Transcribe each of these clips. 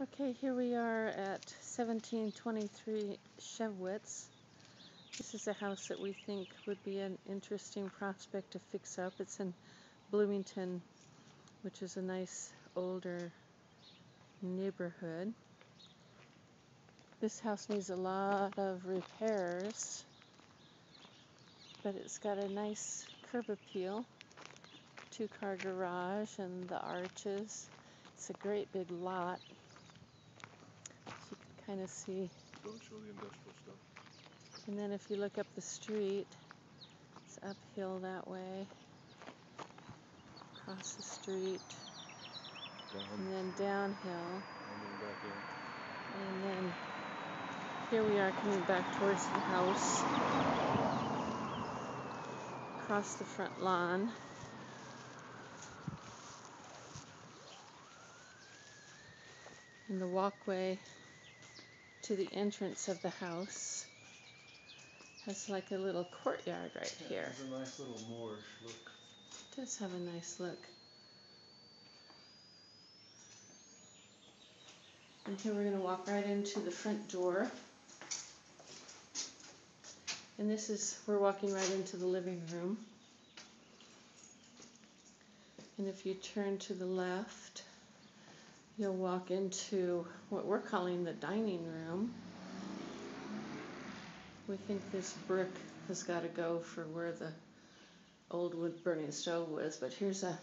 Okay, here we are at 1723 Shivwits. This is a house that we think would be an interesting prospect to fix up. It's in Bloomington, which is a nice older neighborhood. This house needs a lot of repairs, but it's got a nice curb appeal, two-car garage and the arches. It's a great big lot. You can kind of see. Don't show the industrial stuff. And then if you look up the street, it's uphill that way, across the street, and then downhill. And then back in. And then here we are coming back towards the house, across the front lawn. And the walkway to the entrance of the house has like a little courtyard right here. It's a nice little Moorish look. It does have a nice look. And here we're going to walk right into the front door. And we're walking right into the living room. And if you turn to the left, you'll walk into what we're calling the dining room. We think this brick has got to go for where the old wood burning stove was, but here's a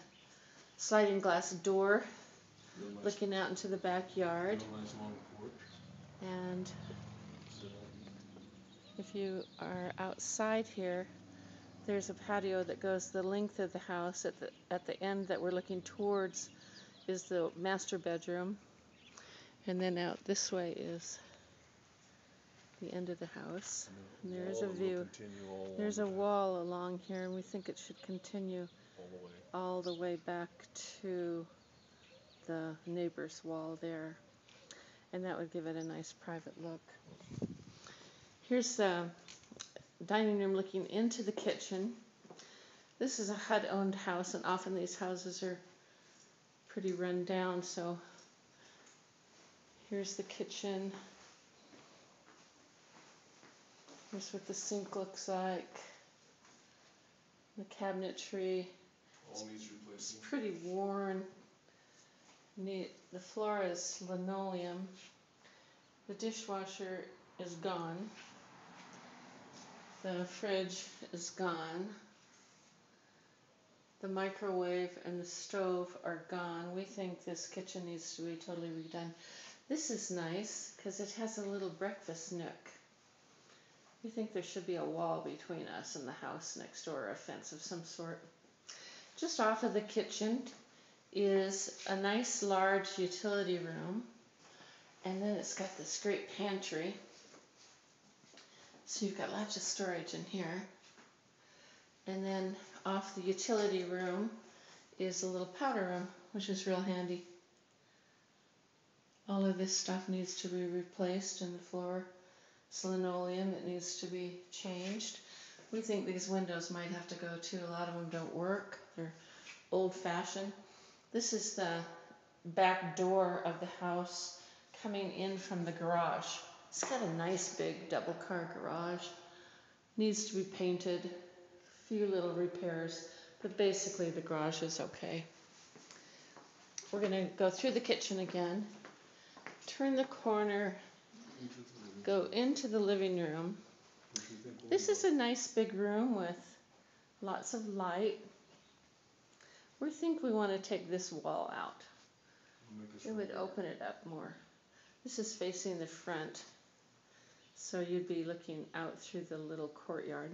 sliding glass door Nice, looking out into the backyard. real nice long porch. And So, if you are outside here, there's a patio that goes the length of the house. At the end that we're looking towards is the master bedroom, and then out this way is the end of the house. And there's a view. There's a wall along here, and we think it should continue all the way back to the neighbor's wall there, and that would give it a nice private look. Here's the dining room looking into the kitchen. This is a HUD-owned house, and often these houses are pretty run down, so here's the kitchen. Here's what the sink looks like. The cabinetry. All needs replacing. It's pretty worn. The floor is linoleum. The dishwasher is gone. The fridge is gone. The microwave and the stove are gone. We think this kitchen needs to be totally redone. This is nice because it has a little breakfast nook. We think there should be a wall between us and the house next door, or a fence of some sort. Just off of the kitchen is a nice large utility room, and then it's got this great pantry. So you've got lots of storage in here. And then off the utility room is a little powder room, which is real handy. All of this stuff needs to be replaced, and the floor is linoleum. It needs to be changed. We think these windows might have to go too. A lot of them don't work. They're old-fashioned. This is the back door of the house coming in from the garage. It's got a nice big double-car garage. Needs to be painted. A few little repairs, but basically the garage is okay. We're going to go through the kitchen again, turn the corner, go into the living room. This is a nice big room with lots of light. We think we want to take this wall out. It would open it up more. This is facing the front, so you'd be looking out through the little courtyard.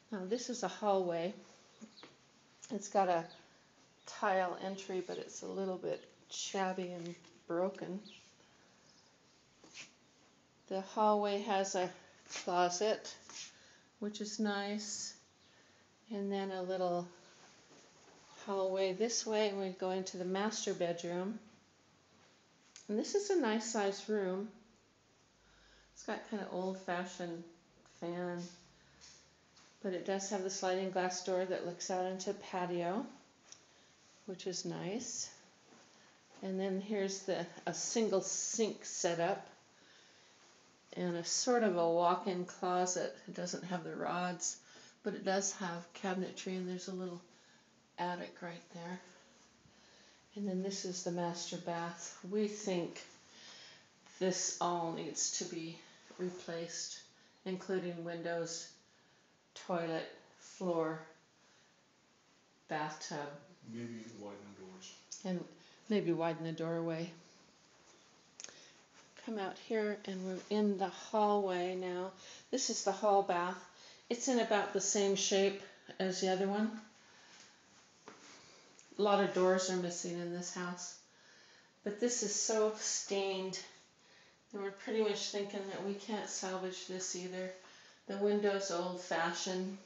Now this is a hallway. It's got a tile entry, but it's a little bit shabby and broken. The hallway has a closet, which is nice, and then a little hallway this way, and we go into the master bedroom. And this is a nice sized room. It's got kind of old-fashioned fan, but it does have the sliding glass door that looks out into patio, which is nice. And then here's a single sink setup and a sort of a walk-in closet. It doesn't have the rods, but it does have cabinetry, and there's a little attic right there. And then this is the master bath. We think this all needs to be replaced, including windows, toilet, floor, bathtub, Maybe widen doors. and maybe widen the doorway. Come out here and we're in the hallway now. This is the hall bath. It's in about the same shape as the other one. A lot of doors are missing in this house. But this is so stained, and we're pretty much thinking that we can't salvage this either. The window's old-fashioned.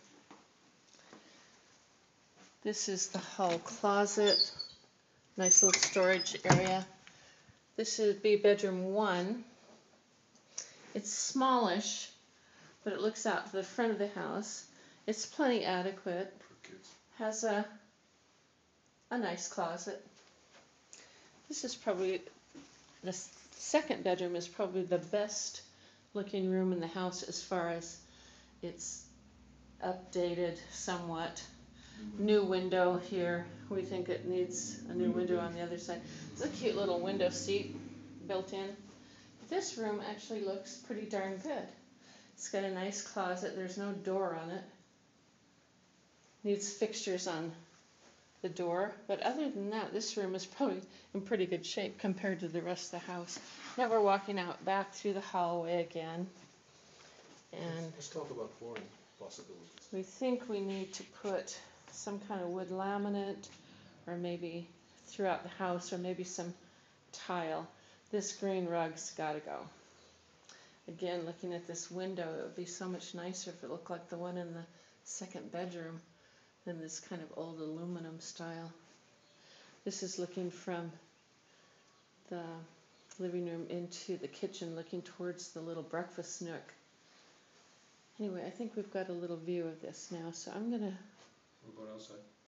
This is the hall closet. Nice little storage area. This would be bedroom 1. It's smallish, but it looks out to the front of the house. It's plenty adequate. For kids. Has a nice closet. This is probably, the second bedroom is probably the best looking room in the house as far as it's updated somewhat. New window here. We think it needs a new window on the other side. It's a cute little window seat built in. This room actually looks pretty darn good. It's got a nice closet. There's no door on it. Needs fixtures on the door, but other than that, this room is probably in pretty good shape compared to the rest of the house. Now we're walking out back through the hallway again, and Let's talk about flooring possibilities. we think we need to put some kind of wood laminate, or maybe throughout the house, or maybe some tile. This green rug's got to go. Again, looking at this window, it would be so much nicer if it looked like the one in the second bedroom than this kind of old aluminum style. This is looking from the living room into the kitchen, looking towards the little breakfast nook. Anyway, I think we've got a little view of this now, so I'm going to What about outside?